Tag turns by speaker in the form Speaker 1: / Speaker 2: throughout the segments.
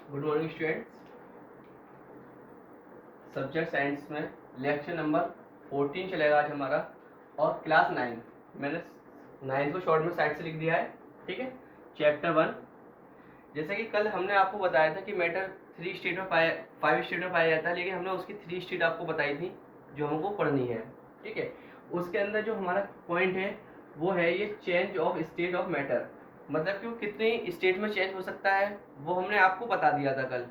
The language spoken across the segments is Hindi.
Speaker 1: Good morning students. Subject science में लेक्चर नंबर 14 चलेगा आज हमारा, और क्लास 9। मैंने 9 को शॉर्ट में साइड से लिख दिया है, ठीक है। चैप्टर 1। जैसे कि कल हमने आपको बताया था कि मैटर 3 स्टेट में पाया 5 स्टेट में पाया जाता है, लेकिन हमने उसकी 3 स्टेट आपको बताई थी जो हमको पढ़नी है, ठीक है। उसके अंदर जो हमारा पॉइंट है वो है ये change of state of matter, मतलब कि वो कितनी स्टेट में चेंज हो सकता है वो हमने आपको बता दिया था कल,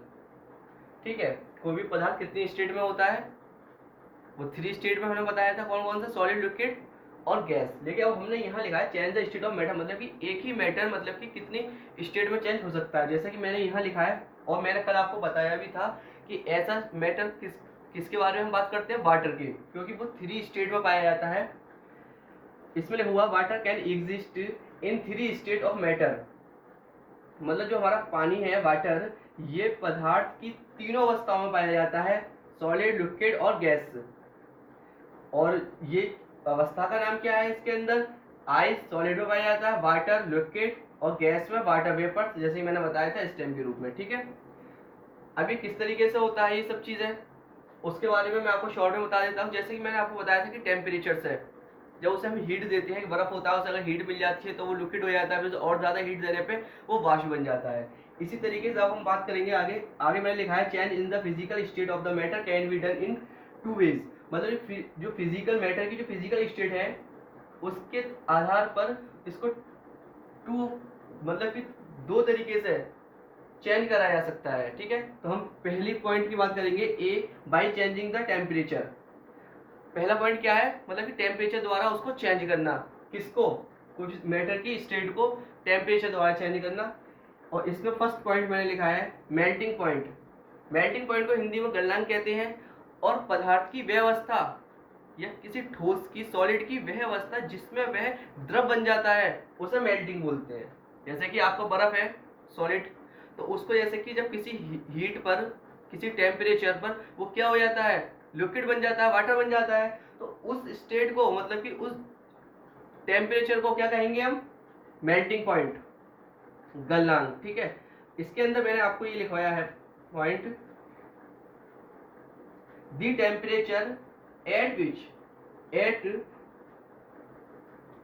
Speaker 1: ठीक है। कोई भी पदार्थ कितनी स्टेट में होता है वो 3 स्टेट में हमने बताया था, कौन कौन सा, सॉलिड, लिक्विड और गैस। लेकिन अब हमने यहाँ लिखा है change the state of matter, मतलब कि एक ही मैटर मतलब कि कितनी स्टेट में चेंज हो सकता है। जैसे कि मैंने यहाँ लिखा है और मैंने कल आपको बताया भी था कि ऐसा मैटर किसके बारे में हम बात करते हैं, वाटर की, क्योंकि वो 3 स्टेट में पाया जाता है। इसमें लिखा हुआ water can exist in 3 state of matter, मतलब जो हमारा पानी है वाटर, ये पदार्थ की तीनों अवस्थाओं में पाया जाता है, सॉलिड, लिक्विड और गैस। और ये अवस्था का नाम क्या है, इसके अंदर आइस सॉलिड में पाया जाता है, वाटर लिक्विड और गैस में वाटर वेपर, जैसे मैंने बताया था स्टेम के रूप में, ठीक है। अभी किस तरीके से होता है ये सब चीजें, उसके बारे में मैं आपको शॉर्ट में बता देता हूँ। जैसे कि मैंने आपको बताया था कि टेम्परेचर से जब उसे हम हीट देते हैं, बर्फ होता है उसे अगर हीट मिल जाती है तो वो लिक्विड हो जाता है, फिर और ज्यादा हीट देने पे वो वाष्प बन जाता है। इसी तरीके से अब हम बात करेंगे आगे। आगे मैंने लिखा है change in the physical state of the matter can be done in 2 ways, मतलब जो फिजिकल मैटर की जो फिजिकल स्टेट है उसके आधार पर इसको टू मतलब कि 2 तरीके से चेंज कराया जा सकता है, ठीक है। तो हम पहली पॉइंट की बात करेंगे, ए बाय चेंजिंग द टेम्परेचर। पहला पॉइंट क्या है, मतलब कि टेम्परेचर द्वारा उसको चेंज करना, किसको, कुछ मैटर की स्टेट को टेम्परेचर द्वारा चेंज करना। और इसमें फर्स्ट पॉइंट मैंने लिखा है मेल्टिंग पॉइंट। मेल्टिंग पॉइंट को हिंदी में गलनांक कहते हैं, और पदार्थ की वह अवस्था या किसी ठोस की, सॉलिड की वह अवस्था जिसमें वह द्रव बन जाता है उसे मेल्टिंग बोलते हैं। जैसे कि आपका बर्फ है सॉलिड, तो उसको जैसे कि जब किसी हीट पर, किसी टेम्परेचर पर वो क्या हो जाता है, लिक्विड बन जाता है, वाटर बन जाता है। तो उस स्टेट को, मतलब कि उस टेम्परेचर को क्या कहेंगे हम, मेल्टिंग पॉइंट, गलनांक, ठीक है। इसके अंदर मैंने आपको ये लिखवाया है point, the temperature at which eight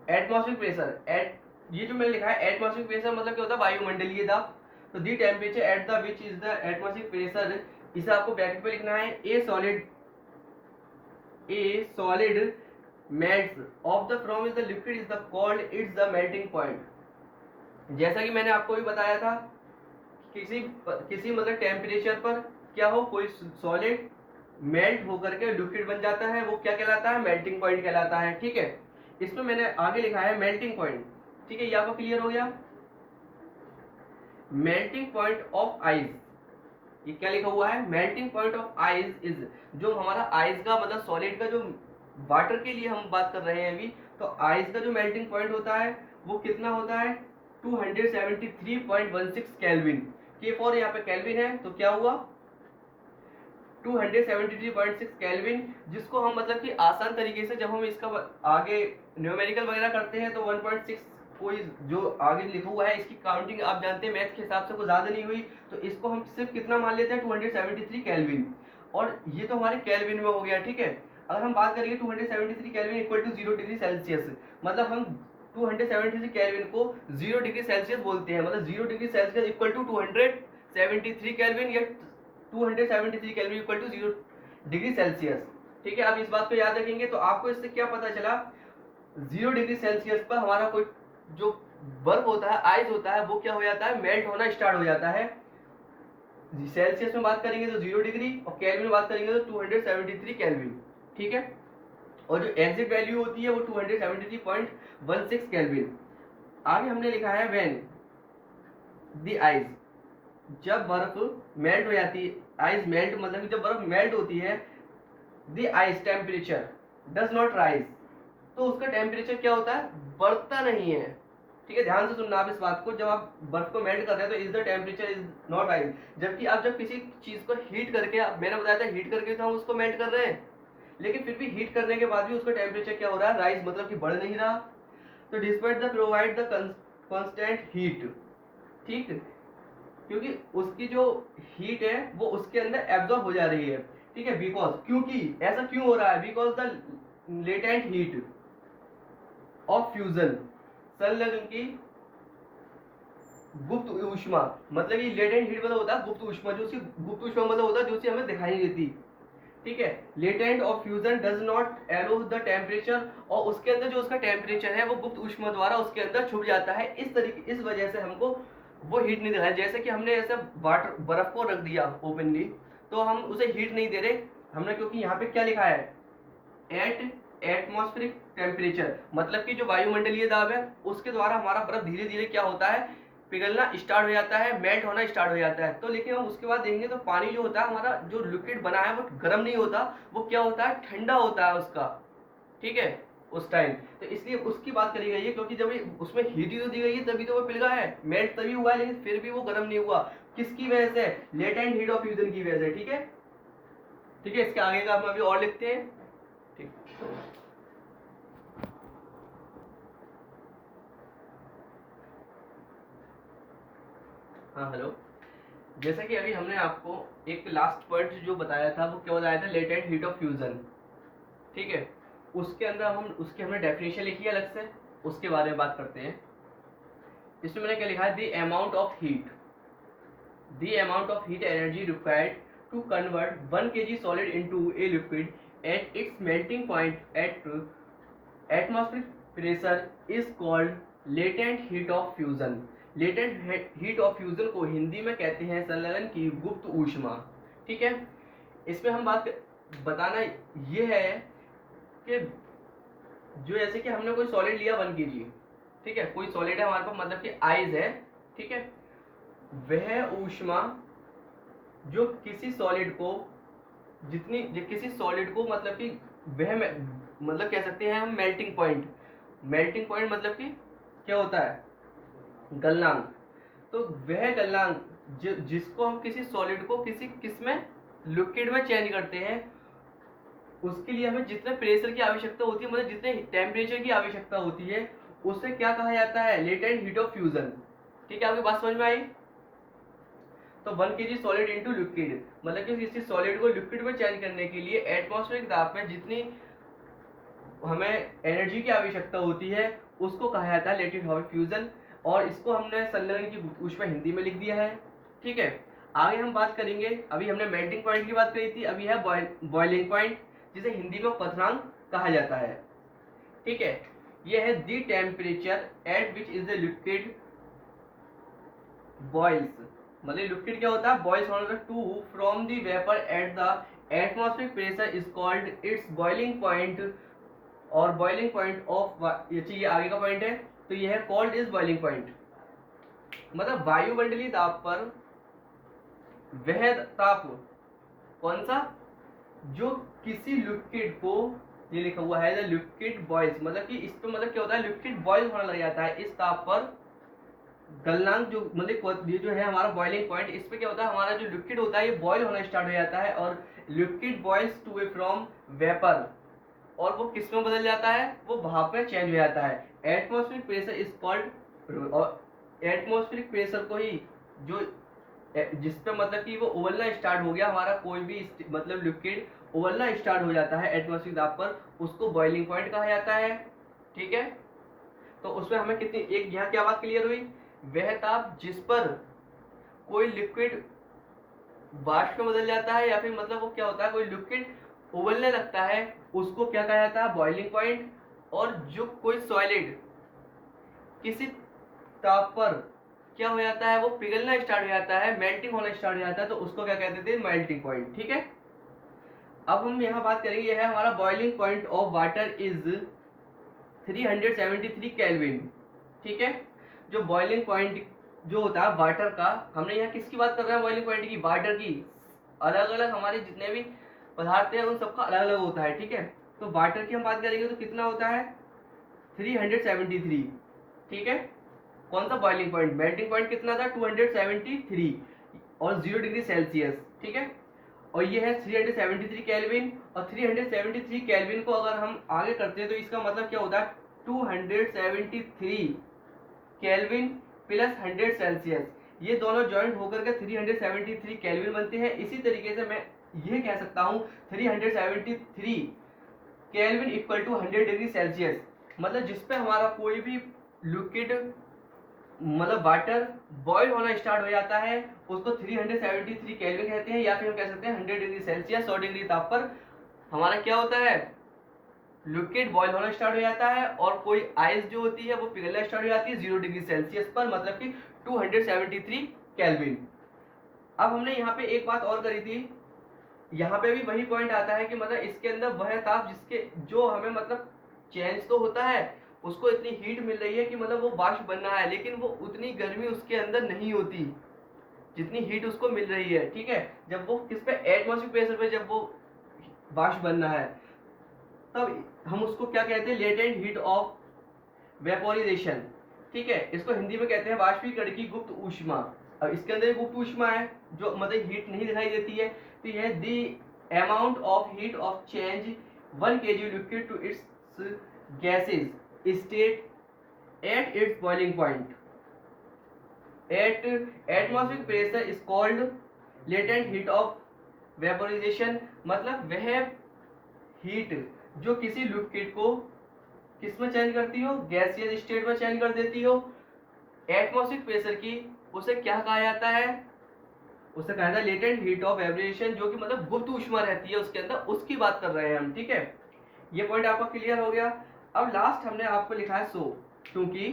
Speaker 1: atmospheric pressure at, ये जो मैंने लिखा है एटमॉस्फेरिक प्रेशर मतलब क्या होता है, वायुमंडलीय दाब। तो दी temperature at the which is the atmospheric pressure, इसे आपको ब्रैकेट पे लिखना है, ए solid melts of the from is the liquid is the called it's the melting point। जैसा कि मैंने आपको भी बताया था, किसी किसी मतलब टेम्परेचर पर क्या हो, कोई सॉलिड मेल्ट होकर के लिक्विड बन जाता है, वो क्या कहलाता है, मेल्टिंग पॉइंट कहलाता है, ठीक है। इसमें मैंने आगे लिखा है मेल्टिंग पॉइंट, ठीक है। ये आपको क्लियर हो गया। मेल्टिंग पॉइंट ऑफ आइस, ये क्या लिखा हुआ है, melting point of ice is, जो हमारा आइस का मतलब सॉलिड का जो वाटर के लिए हम बात कर रहे हैं अभी, तो आइस का जो मेल्टिंग पॉइंट होता है वो कितना होता है, 273.16 केल्विन। के फॉर यहाँ पे केल्विन है तो क्या हुआ, 273.6 केल्विन, जिसको हम मतलब कि आसान तरीके से जब हम इसका आगे न्यूमेरिकल वगैरह करते हैं तो 1.6 कोई जो आगे लिखा हुआ है इसकी काउंटिंग आप जानते हैं मैथ के हिसाब से कोई ज्यादा नहीं हुई, तो इसको हम सिर्फ कितना मान लेते हैं, 273 केल्विन। और ये तो हमारे केल्विन में हो गया, ठीक है। अगर हम बात करेंगे 273 kelvin equal to 0 degree Celsius, मतलब हम 273 केल्विन को 0 डिग्री सेल्सियस बोलते हैं, मतलब 0 degree Celsius equal to 273 kelvin या 273 kelvin equal to 0 degree Celsius, ठीक है। आप इस बात को याद रखेंगे तो आपको इससे क्या पता चला, 0 डिग्री सेल्सियस पर हमारा कोई जो बर्फ होता है, आइस होता है, वो क्या हो जाता है, मेल्ट होना स्टार्ट हो जाता है। सेल्सियस में बात करेंगे तो 0 डिग्री और केल्विन में बात करेंगे तो 273 केल्विन, ठीक है। और जो एग्जिट वैल्यू होती है वो 273.16 केल्विन। आगे हमने लिखा है व्हेन द आइस, जब बर्फ मेल्ट हो जाती है, आइस मेल्ट मतलब कि जब बर्फ मेल्ट होती है, the ice temperature does not rise, तो उसका टेम्परेचर क्या होता है, बढ़ता नहीं है, ठीक है। ध्यान से सुनना आप इस बात को, जब आप बर्फ को मेल्ट कर रहे हैं तो is the temperature is not rise, जबकि आप जब किसी चीज को हीट करके, मैंने बताया था हीट करके तो हम उसको मेल्ट कर रहे हैं, लेकिन फिर भी हीट करने के बाद भी उसका टेम्परेचर क्या हो रहा है, राइज, मतलब कि बढ़ नहीं रहा। तो despite the provide the constant heat, ठीक, क्योंकि उसकी जो हीट है वो उसके अंदर एब्जॉर्ब हो जा रही है, ठीक है। बिकॉज, क्योंकि ऐसा क्यों हो रहा है, because the latent heat of fusion, संलग्न की गुप्त ऊष्मा, मतलब कि लेटेंट हीट मतलब होता है गुप्त ऊष्मा, जो उसकी गुप्त ऊष्मा मतलब होता है जो उसे हमें दिखाई नहीं देती, ठीक है। Latent of fusion does not yellow the temperature, और उसके अंदर जो उसका टेम्परेचर है वो गुप्त ऊष्मा द्वारा उसके अंदर छुप जाता है। इस तरीके, इस वजह से हमको वो हीट नहीं दिखाई। जैसे कि हमने ऐसे वाटर बर्फ को रख दिया ओपनली, तो हम उसे हीट नहीं दे रहे हमने, क्योंकि यहाँ पे क्या लिखा है, एट एटमॉस्फेरिक टेम्परेचर, मतलब कि जो वायुमंडलीय दाब है उसके द्वारा हमारा बर्फ धीरे धीरे क्या होता है, पिघलना स्टार्ट हो जाता है, मेल्ट होना स्टार्ट हो जाता है। तो लेकिन हम उसके बाद देखेंगे तो पानी जो होता है हमारा, जो लिक्विड बना है वो गर्म नहीं होता, वो क्या होता है, ठंडा होता है उसका, ठीक है, उस टाइम। तो इसलिए उसकी बात करी गई है, क्योंकि जब उसमें हीट तो दी गई है तभी तो वो पिघला है, मेल्ट तभी हुआ है, लेकिन फिर भी वो गर्म नहीं हुआ। किसकी वजह से, लेटेंट हीट ऑफ फ्यूजन की वजह से, ठीक है। ठीक है, इसके आगे का हम अभी और लिखते हैं, ठीक। हाँ हेलो, जैसा कि अभी हमने आपको एक लास्ट पॉइंट जो बताया था, वो क्या बताया था, लेटेंट हीट ऑफ फ्यूजन, ठीक है। उसके अंदर हम उसकी हमने डेफिनेशन लिखी है अलग से, उसके बारे में बात करते हैं। इसमें मैंने क्या लिखा है, the amount of heat, the amount of heat energy required to convert 1 kg solid into a liquid at its melting point at atmospheric pressure is called latent heat of fusion. Latent heat of fusion को हिंदी में कहते हैं संलग्न की गुप्त ऊष्मा, ठीक है। इसमें हम बताना ये है कि जो जैसे कि हमने कोई सॉलिड लिया 1 kg, ठीक है, कोई सॉलिड है हमारे पास, मतलब कि आइस है, ठीक है। वह ऊष्मा जो किसी सॉलिड को किसी सॉलिड को, मतलब कि वह मतलब कह सकते हैं हम मेल्टिंग पॉइंट, मेल्टिंग पॉइंट मतलब कि क्या होता है, गलनांक। तो वह गलनांक जिसको हम किसी सॉलिड को किस में, लिक्विड में चेंज करते हैं, उसके लिए हमें जितने प्रेशर की आवश्यकता होती है, मतलब जितने टेम्परेचर की आवश्यकता होती है, उसे क्या कहा जाता है, लेटेंट हीट ऑफ फ्यूजन, ठीक है। आपकी बात समझ में आई। तो 1 kg सॉलिड इनटू लिक्विड, मतलब कि किसी सॉलिड को लिक्विड में चेंज करने के लिए एटमॉस्फेरिक दाब में जितनी हमें एनर्जी की आवश्यकता होती है उसको कहा जाता है लेटेंट हीट ऑफ फ्यूजन, और इसको हमने संलग्न की ऊष्मा हिंदी में लिख दिया है, ठीक है। आगे हम बात करेंगे, अभी हमने मेल्टिंग पॉइंट की बात करी थी, अभी है बॉइलिंग पॉइंट, जिसे हिंदी में क्वथनांक कहा जाता है, ठीक है। यह है the temperature at which is the liquid boils, मतलब लिक्विड क्या होता है, boils on to from the vapour at the atmospheric pressure is called its boiling point, और बॉइलिंग पॉइंट ऑफ ये आगे का पॉइंट है, तो यह है कॉल्ड इज बॉइलिंग पॉइंट, मतलब वायुमंडलीय दाब पर वह ताप, कौन सा, जो किसी लिक्विड को, ये लिखा हुआ है द लिक्विड बॉइल्स, मतलब कि इस पे मतलब क्या होता है, लिक्विड बॉइल होने लग जाता है इस ताप पर, गलनांक जो मतलब ये जो है हमारा बॉइलिंग पॉइंट, इस पे क्या होता है, हमारा जो लिक्विड होता है ये बॉइल होना स्टार्ट हो जाता है, और liquid boils to a from vapour, और वो किस में बदल जाता है, वो भाप में चेंज हो जाता है। एटमॉस्फेरिक प्रेशर इज कॉल्ड, और एटमॉस्फेरिक प्रेशर को ही जो जिस पे मतलब कि वो उबलना स्टार्ट हो गया हमारा, कोई भी मतलब लिक्विड उबलना स्टार्ट हो जाता है एटमॉस्फेरिक दाब पर, उसको बॉइलिंग पॉइंट कहा जाता है, ठीक है। तो उसमें हमें कितनी, एक यहाँ क्या बात क्लियर हुई, वह ताप जिस पर कोई लिक्विड वाष्प में बदल जाता है, या फिर मतलब वो क्या होता है, कोई लिक्विड उबलने लगता है, उसको क्या कहा जाता है, बॉइलिंग पॉइंट। और जो कोई सॉलिड किसी ताप पर क्या हो जाता है, वो पिघलना स्टार्ट हो जाता है, मेल्टिंग होना स्टार्ट हो जाता है, तो उसको क्या कहते थे, मेल्टिंग पॉइंट, ठीक है। अब हम यहाँ बात करेंगे, यह है हमारा boiling point of water is 373 kelvin, ठीक है। जो बॉइलिंग पॉइंट जो होता है वाटर का, हमने यहाँ किसकी बात कर रहे हैं, बॉइलिंग पॉइंट की, वाटर की। अलग अलग हमारे जितने भी पदार्थ हैं उन सबका अलग अलग होता है, ठीक है। तो वाटर की हम बात करेंगे तो कितना होता है, 373, ठीक है। कौन सा बॉइलिंग पॉइंट, मेल्टिंग पॉइंट कितना था, 273 और 0 डिग्री सेल्सियस, ठीक है। और ये है 373 केल्विन, और 373 केल्विन को अगर हम आगे करते हैं तो इसका मतलब क्या होता है, 273 केल्विन प्लस 100 सेल्सियस, ये दोनों ज्वाइंट होकर के 373 केल्विन बनते हैं। इसी तरीके से मैं ये कह सकता हूँ 373 kelvin equal to 100 degree Celsius, मतलब जिसपे हमारा कोई भी लिक्विड मतलब वाटर बॉईल होना स्टार्ट हो जाता है उसको 373 केल्विन कहते हैं, या फिर हम कह सकते हैं 100 डिग्री सेल्सियस 100 डिग्री ताप पर हमारा क्या होता है, लिक्विड बॉईल होना स्टार्ट हो जाता है, और कोई आइस जो होती है वो पिघलना स्टार्ट हो जाती है 0 डिग्री सेल्सियस पर, मतलब कि 273 केल्विन। अब हमने यहाँ पे एक बात और करी थी, यहाँ पे भी वही पॉइंट आता है कि मतलब इसके अंदर वह ताप जिसके जो हमें मतलब चेंज तो होता है, उसको इतनी हीट मिल रही है कि मतलब वो वाष्प बन रहा है, लेकिन वो उतनी गर्मी उसके अंदर नहीं होती जितनी हीट उसको मिल रही है। ठीक है, जब वो किस पे, एटमॉस्फेरिक प्रेशर पे जब वो वाष्प बन रहा है तब हम उसको क्या कहते हैं, लेटेंट हीट ऑफ वेपोराइजेशन। ठीक है, इसको हिंदी में कहते हैं वाष्पीकरण की गुप्त ऊष्मा। अब इसके अंदर गुप्त ऊष्मा है जो मतलब हीट नहीं दिखाई देती है, तो यह the amount of heat of change 1 kg liquid to its gases state at its boiling point at atmospheric pressure is called latent heat of vaporisation. मतलब वह हीट जो किसी लिक्विड को किस में चेंज करती हो, गैसियस स्टेट में चेंज कर देती हो एटमॉस्फेरिक प्रेशर की, उसे क्या कहा जाता है, उसे कहा जाता है लेटेंट हीट ऑफ वेपोराइजेशन, जो कि मतलब गुप्त ऊष्मा रहती है उसके अंदर, उसकी बात कर रहे हैं हम। ठीक है, ये पॉइंट आपका क्लियर हो गया। अब लास्ट हमने आपको लिखा है सो, क्योंकि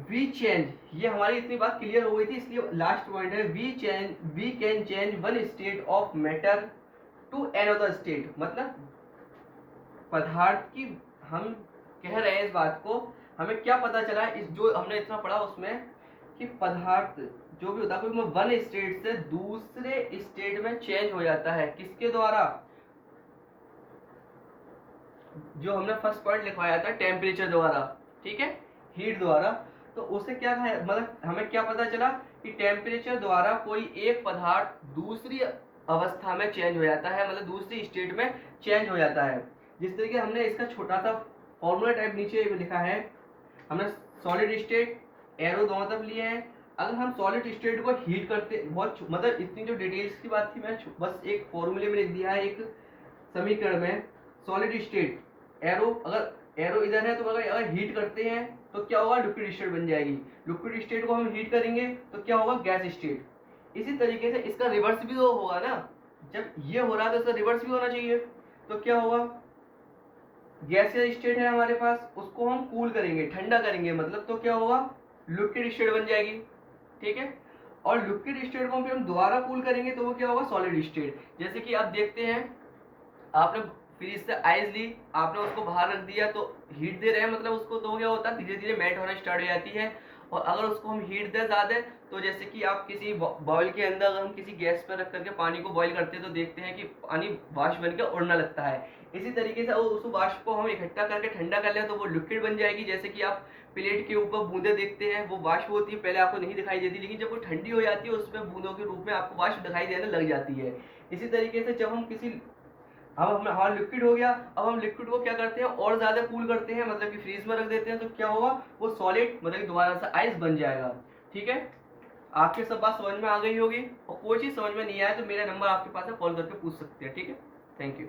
Speaker 1: वी चेंज, ये हमारी इतनी बात क्लियर हो गई थी इसलिए लास्ट पॉइंट है we can change one state of matter to another state. मतलब पदार्थ की हम कह रहे हैं इस बात को, हमें क्या पता चला इस जो हमने इतना पढ़ा उसमें कि पदार्थ जो भी होता है कोई वन स्टेट से दूसरे स्टेट में चेंज हो जाता है, किसके द्वारा, जो हमने फर्स्ट पॉइंट लिखवाया था टेम्परेचर द्वारा। ठीक है, हीट द्वारा। तो उसे क्या है, मतलब हमें क्या पता चला कि टेम्परेचर द्वारा कोई एक पदार्थ दूसरी अवस्था में चेंज हो जाता है, मतलब दूसरी स्टेट में चेंज हो जाता है। जिस तरीके हमने इसका छोटा सा फॉर्मूला टाइप नीचे लिखा है, हमने सॉलिड स्टेट एरो दोनों तरफ लिए हैं। अगर हम सॉलिड स्टेट को हीट करते, बहुत मतलब इतनी जो डिटेल्स की बात थी मैं बस एक फॉर्मूले में लिख दिया है, एक समीकरण में सॉलिड स्टेट एरो, अगर एरो इधर है तो अगर हीट करते हैं तो क्या होगा, लिक्विड स्टेट बन जाएगी। लिक्विड स्टेट को हम हीट करेंगे तो क्या होगा, गैस स्टेट। इसी तरीके से इसका रिवर्स भी तो होगा ना, जब ये हो रहा है तो इसका रिवर्स भी होना चाहिए। तो क्या होगा, गैसियस स्टेट है हमारे पास, उसको हम कूल करेंगे, ठंडा करेंगे, मतलब तो क्या होगा, लिक्विड स्टेट बन जाएगी। ठीक है, और लिक्विड स्टेट को फिर हम दोबारा कूल करेंगे तो वो क्या होगा, सॉलिड स्टेट। जैसे कि आप देखते हैं, आपने फ्रिज से आइस ली, आपने उसको बाहर रख दिया तो हीट दे रहे हैं, मतलब उसको तो क्या होता है धीरे धीरे मेल्ट होना स्टार्ट हो जाती है। और अगर उसको हम हीट दें ज़्यादा, तो जैसे कि आप किसी बॉयल के अंदर अगर हम किसी गैस पर रख करके पानी को बॉयल करते हैं तो देखते हैं कि पानी वाष्प बन के उड़ने लगता है। इसी तरीके से उस वाष्प को हम इकट्ठा करके ठंडा कर लें तो वो लिक्विड बन जाएगी। जैसे कि आप प्लेट के ऊपर बूंदे देखते हैं, वो वाष्प होती है, पहले आपको नहीं दिखाई देती, लेकिन जब वो ठंडी हो जाती है उसमें बूंदों के रूप में आपको वाष्प दिखाई देने लग जाती है। इसी तरीके से जब हम किसी, अब हम हमारा लिक्विड हो गया, अब हम लिक्विड को क्या करते हैं और ज्यादा कूल करते हैं, मतलब कि फ्रीज में रख देते हैं, तो क्या होगा, वो सॉलिड मतलब कि दोबारा से आइस बन जाएगा। ठीक है, आपके सब बात समझ में आ गई होगी, और कोई चीज समझ में नहीं आए तो मेरा नंबर आपके पास है, कॉल करके पूछ सकते हैं। ठीक है, थैंक यू।